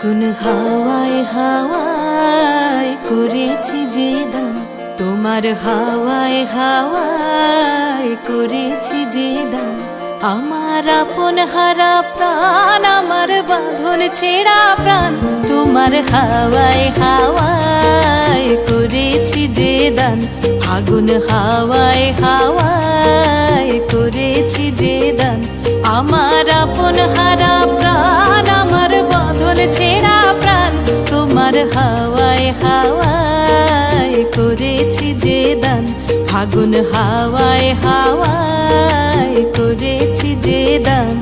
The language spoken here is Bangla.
ফাগুন হাওয়ায় হাওয়ায় করেছি যে দান, তোমার হাওয়ায় হাওয়ায় করেছি যে দান। আমার আপন হারা প্রাণ, আমার বাঁধন ছেঁড়া প্রাণ, তোমার হাওয়ায় হাওয়ায় করেছি যে দান। ফাগুন হাওয়ায় হাওয়ায় করেছি যে দান। আমার আপন হারা প্রাণ, আমার বাঁধন ছেঁড়া প্রাণ, তোমার হাওয়ায় হাওয়ায় করেছি যে দান। ফাগুন হাওয়ায় হাওয়ায় করেছি যে দান।